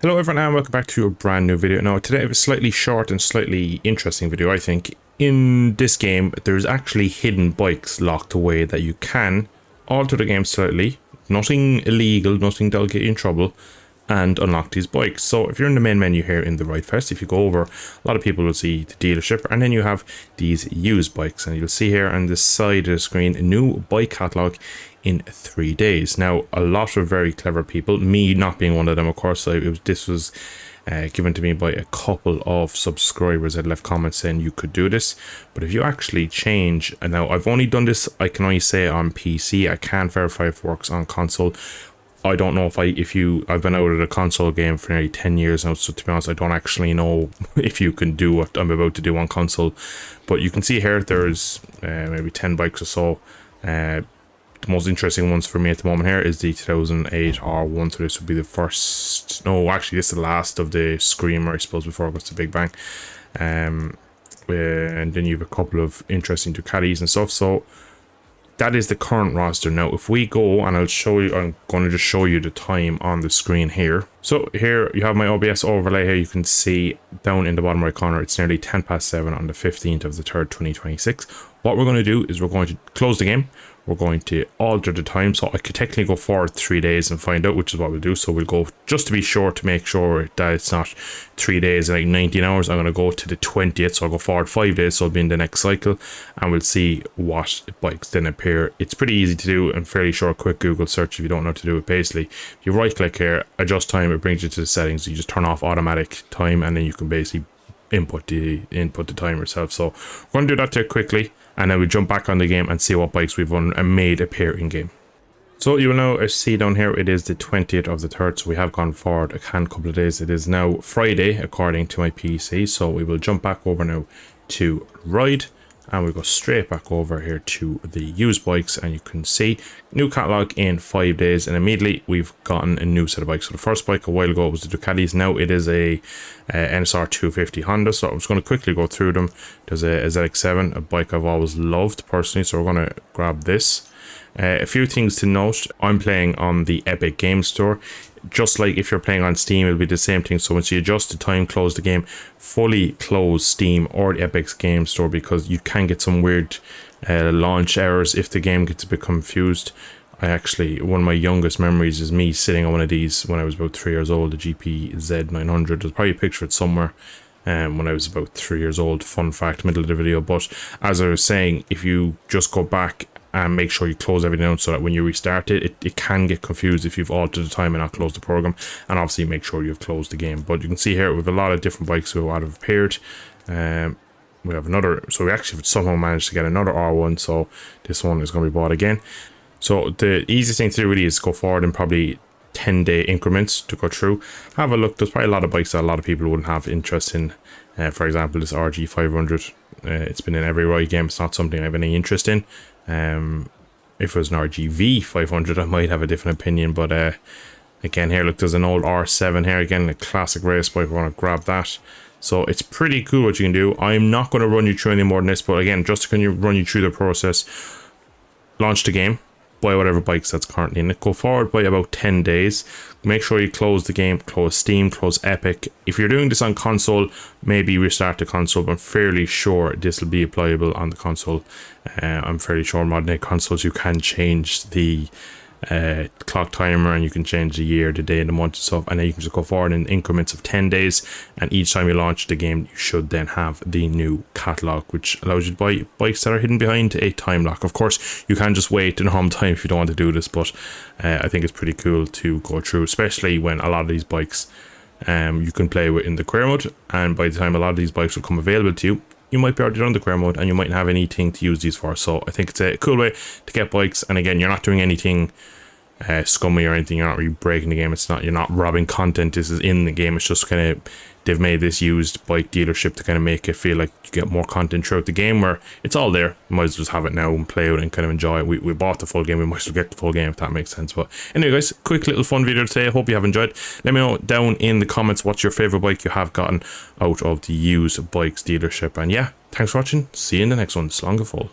Hello everyone and welcome back to a brand new video. Now today I have a slightly short and slightly interesting video I think. In this game there's actually hidden bikes locked away that you can alter the game slightly. Nothing illegal, nothing that'll get you in trouble, and unlock these bikes. So if you're in the main menu here in the right first, if you go over, a lot of people will see the dealership, and then you have these used bikes, and you'll see here on the side of the screen a new bike catalog in 3 days. Now a lot of very clever people, me not being one of them of course, this was given to me by a couple of subscribers that left comments saying you could do this. But if you actually change, and now I've only done this, I can only say on PC, I can't verify if it works on console. I don't know if I've been out of the console game for nearly 10 years now, so to be honest I don't actually know if you can do what I'm about to do on console. But you can see here there's maybe 10 bikes or so. The most interesting ones for me at the moment here is the 2008 R1, so this would be the first, no actually this is the last of the Screamer I suppose before it goes to Big Bang. And then you have a couple of interesting Ducatis and stuff. So that is the current roster. Now if we go, and I'll show you, I'm going to just show you the time on the screen here. So here you have my OBS overlay here. You can see down in the bottom right corner it's nearly 7:10 on the 15th of the 3rd 2026. What we're going to do is we're going to close the game. We're going to alter the time, so I could technically go forward 3 days and find out, which is what we'll do. So we'll go, just to be sure, to make sure that it's not 3 days and like 19 hours, I'm going to go to the 20th, so I'll go forward 5 days, so it'll be in the next cycle, and we'll see what bikes then appear. It's pretty easy to do and fairly short, quick Google search if you don't know how to do it. Basically, if you right click here, adjust time, it brings you to the settings. You just turn off automatic time, and then you can basically input the time yourself. So we're going to do that there quickly, and then we jump back on the game and see what bikes we've won and made appear in game. So you will now see down here it is the 20th of the 3rd, so we have gone forward a couple of days. It is now Friday according to my PC, so we will jump back over now to ride, and we'll go straight back over here to the used bikes, and you can see new catalog in 5 days, and immediately we've gotten a new set of bikes. So the first bike a while ago was the Ducatis. Now it is a NSR 250 Honda, so I'm just going to quickly go through them. There's a ZX7, a bike I've always loved personally, so we're going to grab this. A few things to note: I'm playing on the Epic Game Store. Just like if you're playing on Steam, it'll be the same thing. So once you adjust the time, close the game, fully close Steam or the Epic's Game Store, because you can get some weird launch errors if the game gets a bit confused. One of my youngest memories is me sitting on one of these when I was about 3 years old, the GPZ 900. There's probably a picture of it somewhere. When I was about 3 years old, fun fact, middle of the video. But as I was saying, if you just go back and make sure you close everything down, so that when you restart it can get confused if you've altered the time and not closed the program. And obviously make sure you've closed the game. But you can see here we have a lot of different bikes who have appeared. We have another, so we actually somehow managed to get another R1, so this one is going to be bought again. So the easiest thing to do really is go forward in probably 10-day increments to go through, have a look. There's probably a lot of bikes that a lot of people wouldn't have interest in. For example, this RG 500, it's been in every ride game. It's not something I have any interest in. If it was an RGV 500, I might have a different opinion, but again here, look, there's an old R7 here, again a classic race bike. We're going to grab that. So it's pretty cool what you can do. I'm not going to run you through any more than this, but again, just to run you through the process: launch the game, buy whatever bikes that's currently in it, go forward by about 10 days, make sure you close the game, close Steam, close Epic. If you're doing this on console, maybe restart the console, but I'm fairly sure this will be applicable on the console. I'm fairly sure on modern day consoles you can change the clock timer, and you can change the year, the day, and the month and stuff, and then you can just go forward in increments of 10 days, and each time you launch the game you should then have the new catalog, which allows you to buy bikes that are hidden behind a time lock. Of course you can just wait in home time if you don't want to do this, but I think it's pretty cool to go through, especially when a lot of these bikes you can play with in the career mode, and by the time a lot of these bikes will come available to you, you might be already on the career mode and you mightn't have anything to use these for. So I think it's a cool way to get bikes, and again, you're not doing anything scummy or anything. You're not really breaking the game. You're not robbing content. This is in the game. It's just kind of, they've made this used bike dealership to kind of make it feel like you get more content throughout the game, where it's all there. You might as well just have it now and play it and kind of enjoy it. We bought the full game, we might as well get the full game, if that makes sense. But anyway guys, quick little fun video today. I hope you have enjoyed. Let me know down in the comments what's your favorite bike you have gotten out of the used bikes dealership. And yeah, thanks for watching. See you in the next one. Slán go fóill.